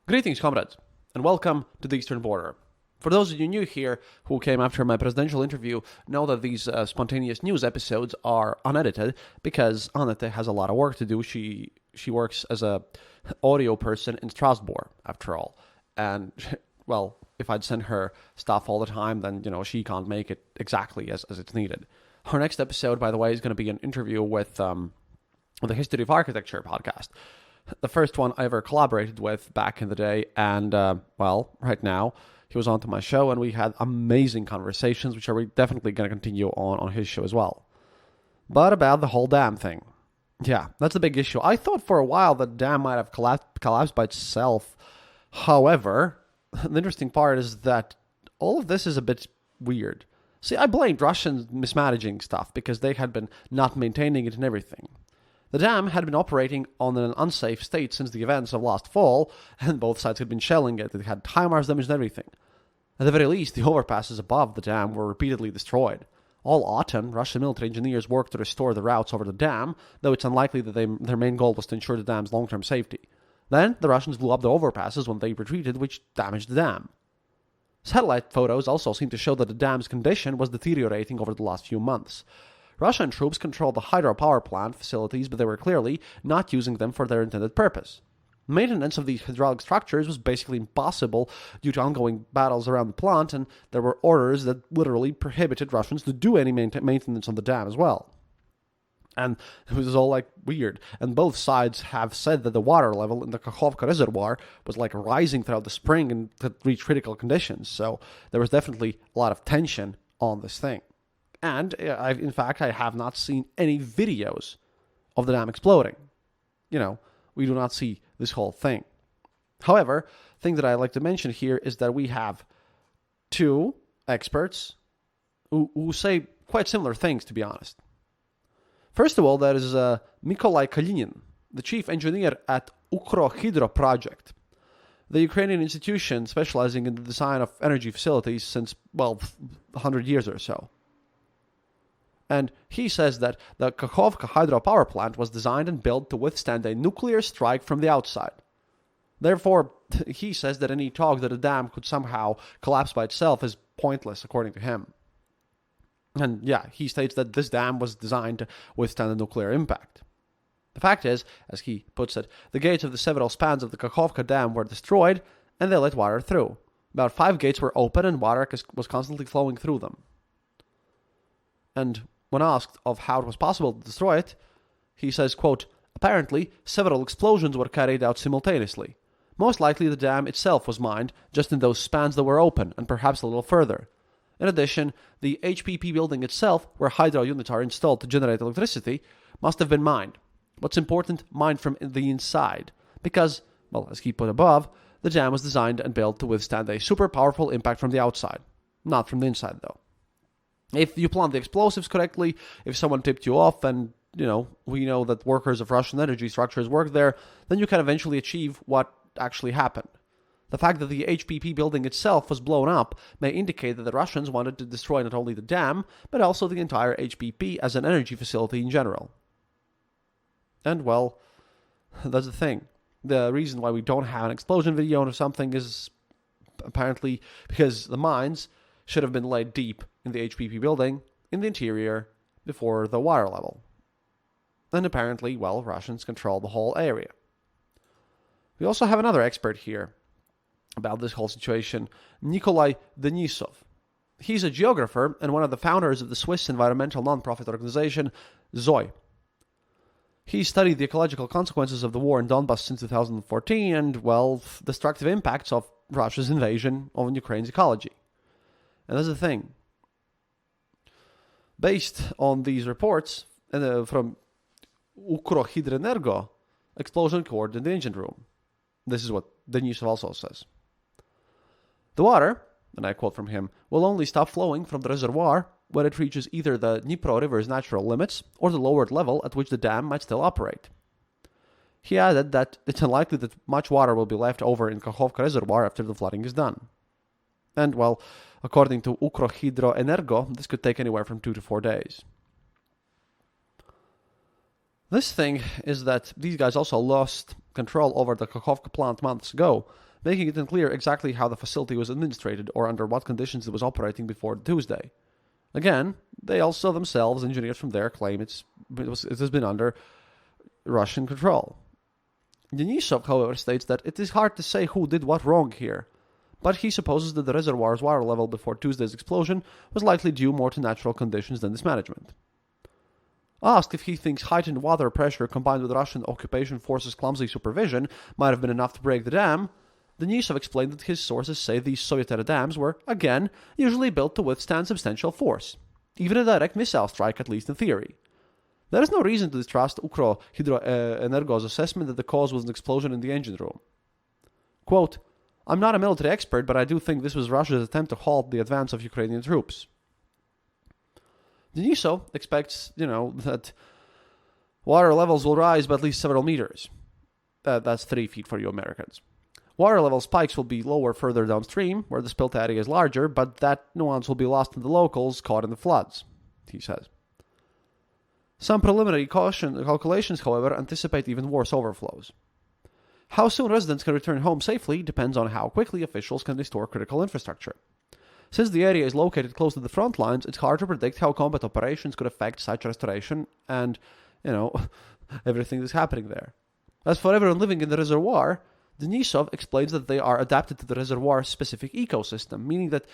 Greetings, comrades, and welcome to the Eastern Border. For those of you new here who came after my presidential interview, know that these spontaneous news episodes are unedited because Annette has a lot of work to do. She works as a audio person in Strasbourg, after all. And, well, if I'd send her stuff all the time, then, she can't make it exactly as it's needed. Our next episode, by the way, is going to be an interview with the History of Architecture podcast. The first one I ever collaborated with back in the day, and, right now, he was onto my show, and we had amazing conversations, which are definitely going to continue on his show as well. But about the whole dam thing. Yeah, that's a big issue. I thought for a while that dam might have collapsed by itself. However, the interesting part is that all of this is a bit weird. See, I blamed Russians mismanaging stuff because they had been not maintaining it and everything. The dam had been operating on an unsafe state since the events of last fall, and both sides had been shelling it. It had HIMARS damage and everything. At the very least, the overpasses above the dam were repeatedly destroyed. All autumn, Russian military engineers worked to restore the routes over the dam, though it's unlikely that their main goal was to ensure the dam's long-term safety. Then, the Russians blew up the overpasses when they retreated, which damaged the dam. Satellite photos also seem to show that the dam's condition was deteriorating over the last few months. Russian troops controlled the hydropower plant facilities, but they were clearly not using them for their intended purpose. Maintenance of these hydraulic structures was basically impossible due to ongoing battles around the plant, and there were orders that literally prohibited Russians to do any maintenance on the dam as well. And it was all weird. And both sides have said that the water level in the Kahovka reservoir was rising throughout the spring and had reached critical conditions. So there was definitely a lot of tension on this thing. And in fact, I have not seen any videos of the dam exploding. We do not see this whole thing. However, the thing that I'd like to mention here is that we have two experts who say quite similar things, to be honest. First of all, there is Mykolai Kalinin, the chief engineer at Ukrohydro project, the Ukrainian institution specializing in the design of energy facilities since, 100 years or so. And he says that the Kahovka hydropower plant was designed and built to withstand a nuclear strike from the outside. Therefore, he says that any talk that a dam could somehow collapse by itself is pointless, according to him. And he states that this dam was designed to withstand a nuclear impact. The fact is, as he puts it, the gates of the several spans of the Kahovka dam were destroyed, and they let water through. About 5 gates were open, and water was constantly flowing through them. And when asked of how it was possible to destroy it, he says, quote, "Apparently, several explosions were carried out simultaneously. Most likely the dam itself was mined, just in those spans that were open, and perhaps a little further. In addition, the HPP building itself, where hydro units are installed to generate electricity, must have been mined. What's important, mined from the inside. Because, as he put above, the dam was designed and built to withstand a super powerful impact from the outside. Not from the inside, though. If you plant the explosives correctly, if someone tipped you off, and, we know that workers of Russian energy structures work there, then you can eventually achieve what actually happened. The fact that the HPP building itself was blown up may indicate that the Russians wanted to destroy not only the dam, but also the entire HPP as an energy facility in general." And, that's the thing. The reason why we don't have an explosion video or something is apparently because the mines should have been laid deep in the HPP building, in the interior, before the water level. And apparently, Russians control the whole area. We also have another expert here about this whole situation, Nikolai Denisov. He's a geographer and one of the founders of the Swiss environmental non-profit organization ZOI. He studied the ecological consequences of the war in Donbass since 2014 and, destructive impacts of Russia's invasion on Ukraine's ecology. And that's the thing. Based on these reports from Ukrohydroenergo, explosion occurred in the engine room. This is what Denisov also says. "The water," and I quote from him, "will only stop flowing from the reservoir when it reaches either the Dnipro River's natural limits or the lowered level at which the dam might still operate." He added that it's unlikely that much water will be left over in Kahovka reservoir after the flooding is done. And, according to Ukrohydroenergo, this could take anywhere from 2 to 4 days. This thing is that these guys also lost control over the Kahovka plant months ago making it unclear exactly how the facility was administrated or under what conditions it was operating before Tuesday. Again, they also themselves, engineers from there, claim it has been under Russian control. Denisov, however, states that it is hard to say who did what wrong here, but he supposes that the reservoir's water level before Tuesday's explosion was likely due more to natural conditions than mismanagement. Asked if he thinks heightened water pressure combined with Russian occupation forces' clumsy supervision might have been enough to break the dam, Denisov explained that his sources say these Soviet-era dams were, again, usually built to withstand substantial force, even a direct missile strike, at least in theory. There is no reason to distrust Ukro Hydroenergo's assessment that the cause was an explosion in the engine room. Quote, I'm not a military expert, but I do think this was Russia's attempt to halt the advance of Ukrainian troops. Denisov expects, that water levels will rise by at least several meters. That's 3 feet for you Americans. Water level spikes will be lower further downstream, where the spilt area is larger, but that nuance will be lost to the locals caught in the floods, he says. Some preliminary calculations, however, anticipate even worse overflows. How soon residents can return home safely depends on how quickly officials can restore critical infrastructure. Since the area is located close to the front lines, it's hard to predict how combat operations could affect such restoration and, everything that's happening there. As for everyone living in the reservoir, Denisov explains that they are adapted to the reservoir's specific ecosystem, meaning that,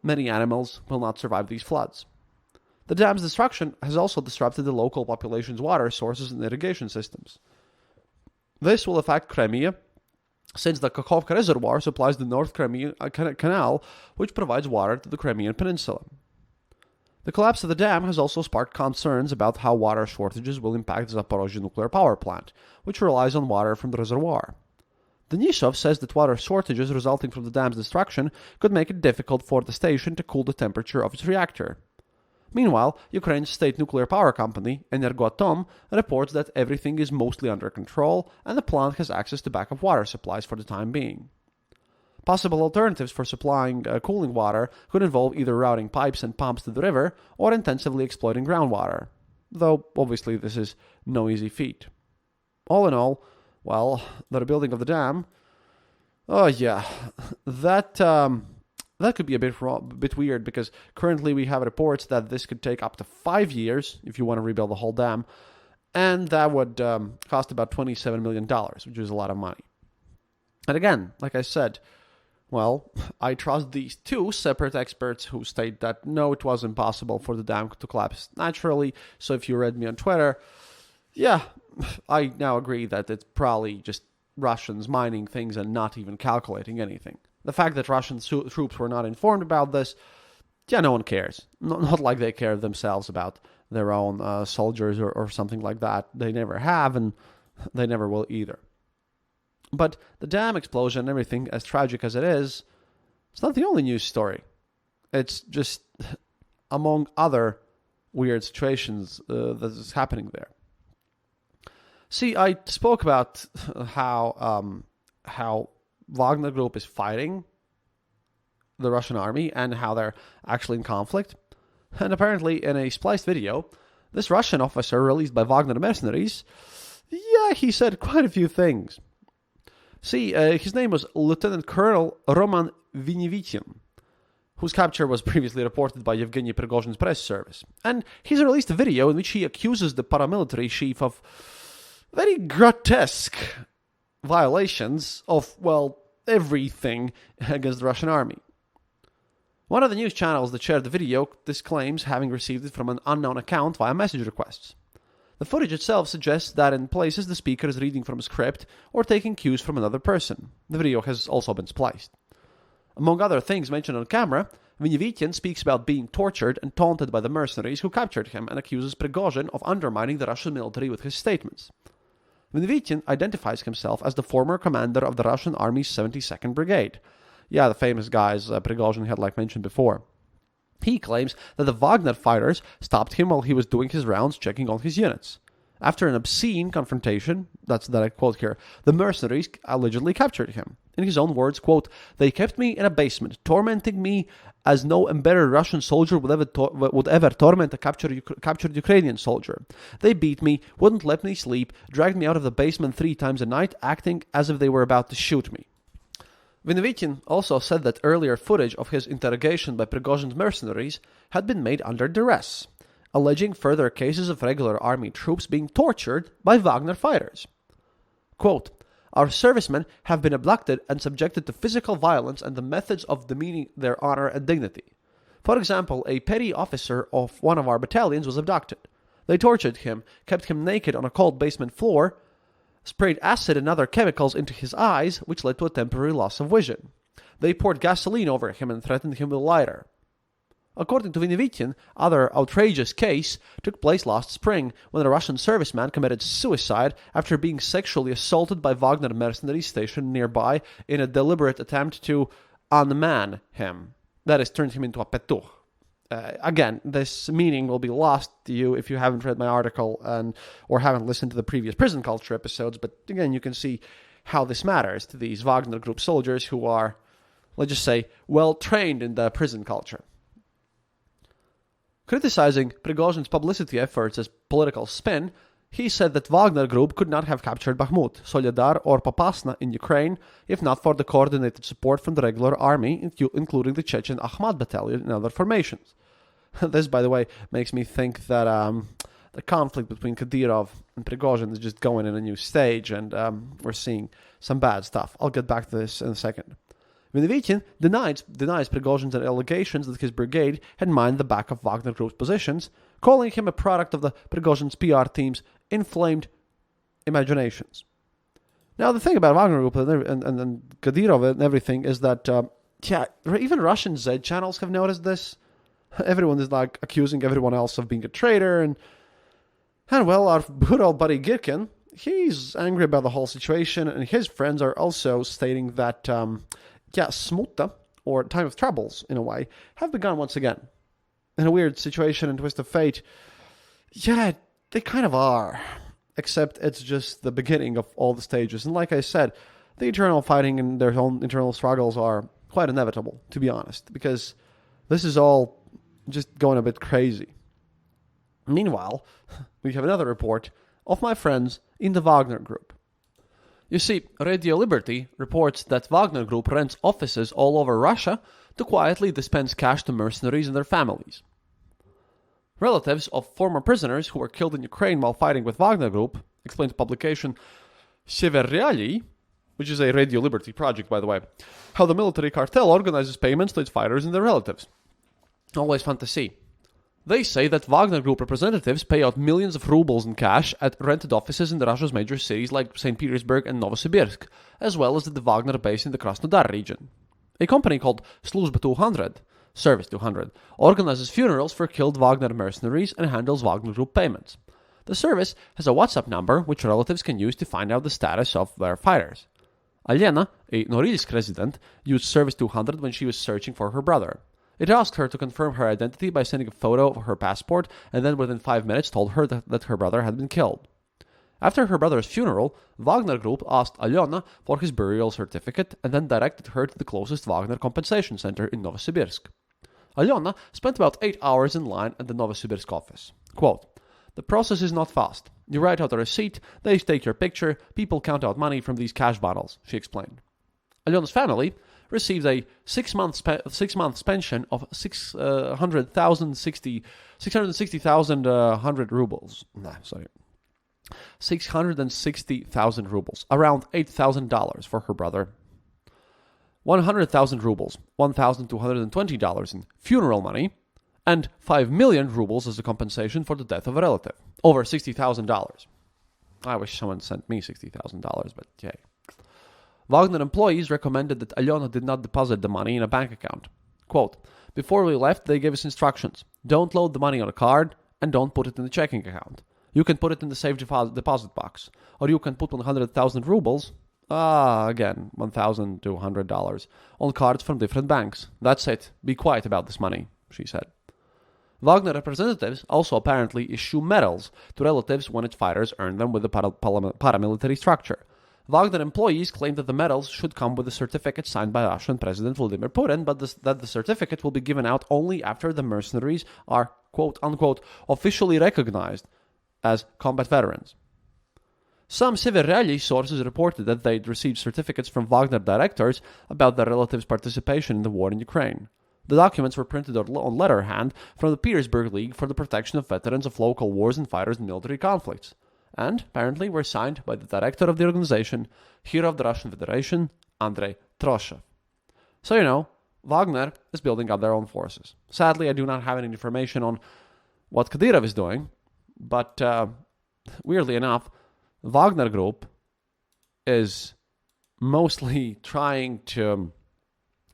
many animals will not survive these floods. The dam's destruction has also disrupted the local population's water sources and irrigation systems. This will affect Crimea, since the Kahovka reservoir supplies the North Crimean Canal, which provides water to the Crimean Peninsula. The collapse of the dam has also sparked concerns about how water shortages will impact the Zaporozhye nuclear power plant, which relies on water from the reservoir. Denisov says that water shortages resulting from the dam's destruction could make it difficult for the station to cool the temperature of its reactor. Meanwhile, Ukraine's state nuclear power company, Energoatom, reports that everything is mostly under control and the plant has access to backup water supplies for the time being. Possible alternatives for supplying cooling water could involve either routing pipes and pumps to the river or intensively exploiting groundwater, though obviously this is no easy feat. All in all, the rebuilding of the dam, that could be a bit weird, because currently we have reports that this could take up to 5 years if you want to rebuild the whole dam, and that would cost about $27 million, which is a lot of money. And again, like I said, I trust these two separate experts who state that no, it was impossible for the dam to collapse naturally. So if you read me on Twitter, I now agree that it's probably just Russians mining things and not even calculating anything. The fact that Russian troops were not informed about this, no one cares. Not like they care themselves about their own soldiers or something like that. They never have, and they never will either. But the dam explosion and everything, as tragic as it is, it's not the only news story. It's just among other weird situations that is happening there. See, I spoke about how Wagner Group is fighting the Russian army and how they're actually in conflict. And apparently in a spliced video, this Russian officer released by Wagner mercenaries, he said quite a few things. See, his name was Lieutenant Colonel Roman Vinyevitin, whose capture was previously reported by Yevgeny Prigozhin's press service. And he's released a video in which he accuses the paramilitary chief of very grotesque violations of, everything against the Russian army. One of the news channels that shared the video disclaims having received it from an unknown account via message requests. The footage itself suggests that in places the speaker is reading from a script or taking cues from another person. The video has also been spliced. Among other things mentioned on camera, Vinyevitin speaks about being tortured and taunted by the mercenaries who captured him and accuses Prigozhin of undermining the Russian military with his statements. Vinyevitin identifies himself as the former commander of the Russian Army's 72nd Brigade. The famous guys Prigozhin had mentioned before. He claims that the Wagner fighters stopped him while he was doing his rounds checking on his units. After an obscene confrontation, that's that I quote here, the mercenaries allegedly captured him. In his own words, quote, "They kept me in a basement, tormenting me as no embedded Russian soldier would ever torment a captured Ukrainian soldier. They beat me, wouldn't let me sleep, dragged me out of the basement 3 times a night, acting as if they were about to shoot me." Vinovitin also said that earlier footage of his interrogation by Prigozhin's mercenaries had been made under duress, alleging further cases of regular army troops being tortured by Wagner fighters. Quote, "Our servicemen have been abducted and subjected to physical violence and the methods of demeaning their honor and dignity. For example, a petty officer of one of our battalions was abducted. They tortured him, kept him naked on a cold basement floor, sprayed acid and other chemicals into his eyes, which led to a temporary loss of vision. They poured gasoline over him and threatened him with a lighter." According to Vinovitin, other outrageous case took place last spring when a Russian serviceman committed suicide after being sexually assaulted by Wagner mercenaries stationed nearby in a deliberate attempt to unman him. That is, turned him into a petuch. Again, this meaning will be lost to you if you haven't read my article or haven't listened to the previous prison culture episodes, but again, you can see how this matters to these Wagner Group soldiers who are, let's just say, well trained in the prison culture. Criticizing Prigozhin's publicity efforts as political spin, he said that Wagner Group could not have captured Bakhmut, Soledar, or Popasna in Ukraine if not for the coordinated support from the regular army, including the Chechen Akhmat battalion and other formations. This, by the way, makes me think that the conflict between Kadyrov and Prigozhin is just going in a new stage, and we're seeing some bad stuff. I'll get back to this in a second. Vinovitin denies Prigozhin's allegations that his brigade had mined the back of Wagner Group's positions, calling him a product of the Prigozhin's PR team's inflamed imaginations. Now, the thing about Wagner Group and Kadyrov and everything is that, even Russian Z channels have noticed this. Everyone is like accusing everyone else of being a traitor, and well, our good old buddy Girkin, he's angry about the whole situation, and his friends are also stating that, smuta, or time of troubles, in a way, have begun once again. In a weird situation and twist of fate, they kind of are. Except it's just the beginning of all the stages. And like I said, the eternal fighting and their own internal struggles are quite inevitable, to be honest, because this is all just going a bit crazy. Meanwhile, we have another report of my friends in the Wagner Group. You see, Radio Liberty reports that Wagner Group rents offices all over Russia to quietly dispense cash to mercenaries and their families. Relatives of former prisoners who were killed in Ukraine while fighting with Wagner Group explained to publication Severrealii, which is a Radio Liberty project, by the way, how the military cartel organizes payments to its fighters and their relatives. Always fun to see. They say that Wagner Group representatives pay out millions of rubles in cash at rented offices in Russia's major cities like St. Petersburg and Novosibirsk, as well as at the Wagner base in the Krasnodar region. A company called Sluzba 200, Service 200, organizes funerals for killed Wagner mercenaries and handles Wagner Group payments. The service has a WhatsApp number which relatives can use to find out the status of their fighters. Alena, a Norilsk resident, used Service 200 when she was searching for her brother. It asked her to confirm her identity by sending a photo of her passport, and then within 5 minutes told her that her brother had been killed. After her brother's funeral, Wagner Group asked Alena for his burial certificate and then directed her to the closest Wagner compensation center in Novosibirsk. Alena spent about 8 hours in line at the Novosibirsk office. Quote, "The process is not fast. You write out a receipt, they take your picture, people count out money from these cash bottles," she explained. Alena's family received a 6 months pension of 660,100 rubles. 660,000 rubles, around $8,000 for her brother. 100,000 rubles, $1,220 in funeral money, and 5 million rubles as a compensation for the death of a relative. Over $60,000. I wish someone sent me $60,000, but yay. Wagner employees recommended that Alena did not deposit the money in a bank account. Quote, "Before we left, they gave us instructions. Don't load the money on a card and don't put it in the checking account. You can put it in the safe deposit box. Or you can put 100,000 rubles, again, $1,200, on cards from different banks. That's it. Be quiet about this money," she said. Wagner representatives also apparently issue medals to relatives when its fighters earn them with the paramilitary structure. Wagner employees claim that the medals should come with a certificate signed by Russian President Vladimir Putin, but that the certificate will be given out only after the mercenaries are, quote-unquote, officially recognized as combat veterans. Some Severelli sources reported that they'd received certificates from Wagner directors about their relatives' participation in the war in Ukraine. The documents were printed on letterhand from the Petersburg League for the Protection of Veterans of Local Wars and Fighters in Military Conflicts, and apparently were signed by the director of the organization, hero of the Russian Federation, Andrei Troshev. So, Wagner is building up their own forces. Sadly, I do not have any information on what Kadyrov is doing, but weirdly enough, the Wagner Group is mostly trying to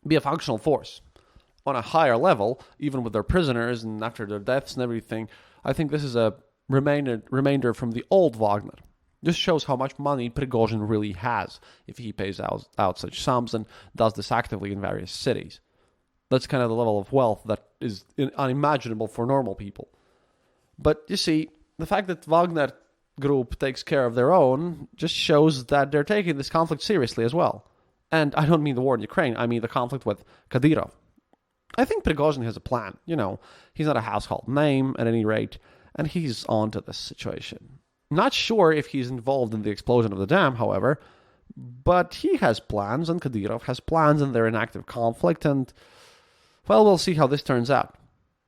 be a functional force on a higher level, even with their prisoners and after their deaths and everything. I think this is a remainder from the old Wagner. This shows how much money Prigozhin really has if he pays out such sums and does this actively in various cities. That's kind of the level of wealth that is unimaginable for normal people. But you see, the fact that Wagner Group takes care of their own just shows that they're taking this conflict seriously as well. And I don't mean the war in Ukraine, I mean the conflict with Kadyrov. I think Prigozhin has a plan. He's not a household name at any rate, and he's on to this situation. Not sure if he's involved in the explosion of the dam, however, but he has plans, and Kadyrov has plans, and they're in active conflict, and, well, we'll see how this turns out.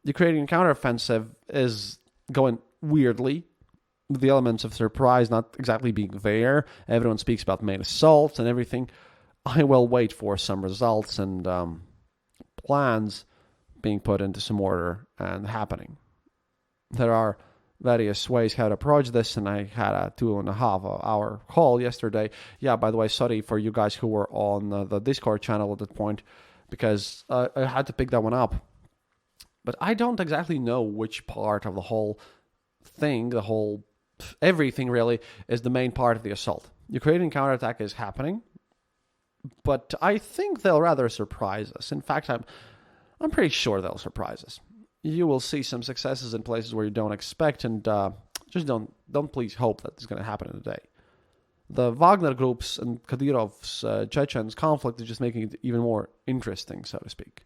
The Ukrainian counteroffensive is going weirdly, with the elements of surprise not exactly being there. Everyone speaks about main assaults and everything. I will wait for some results and plans being put into some order and happening. There are various ways how to approach this, and I had a 2.5-hour call yesterday. Yeah, by the way, sorry for you guys who were on the Discord channel at that point, because I had to pick that one up. But I don't exactly know which part of the whole thing, everything really, is the main part of the assault. Ukrainian counterattack is happening, but I think they'll rather surprise us. In fact, I'm pretty sure they'll surprise us. You will see some successes in places where you don't expect, and just don't please hope that it's going to happen in a day. The Wagner groups and Kadyrov's Chechens conflict is just making it even more interesting, so to speak.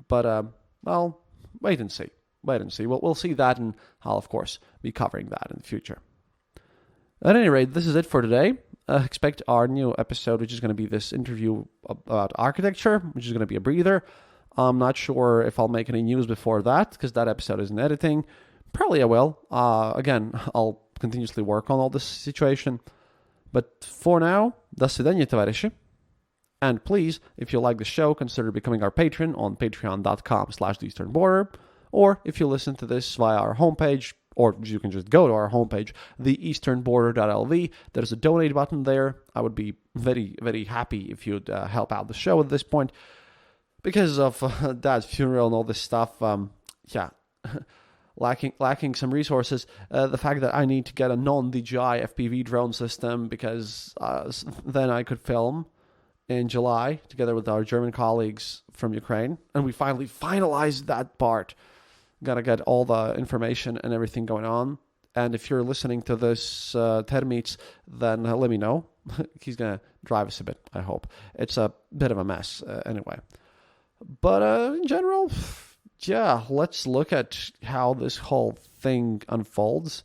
But, well, wait and see. We'll see that, and I'll, of course, be covering that in the future. At any rate, this is it for today. Expect our new episode, which is going to be this interview about architecture, which is going to be a breather. I'm not sure if I'll make any news before that, because that episode is in editing. Probably I will. Again, I'll continuously work on all this situation. But for now, до свидания, товарищи. And please, if you like the show, consider becoming our patron on patreon.com/theeasternborder. Or if you listen to this via our homepage, or you can just go to our homepage, theeasternborder.lv. There's a donate button there. I would be very, very happy if you'd help out the show at this point. Because of Dad's funeral and all this stuff, lacking some resources. The fact that I need to get a non-DJI FPV drone system, because then I could film in July together with our German colleagues from Ukraine. And we finally finalized that part. Gotta get all the information and everything going on. And if you're listening to this Termits, then let me know. He's gonna drive us a bit, I hope. It's a bit of a mess anyway. But in general, yeah, let's look at how this whole thing unfolds.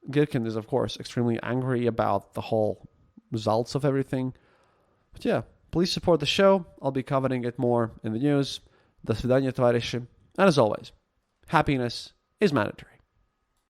Girkin is, of course, extremely angry about the whole results of everything. But yeah, please support the show. I'll be covering it more in the news. До свидания, товарищи. And as always, happiness is mandatory.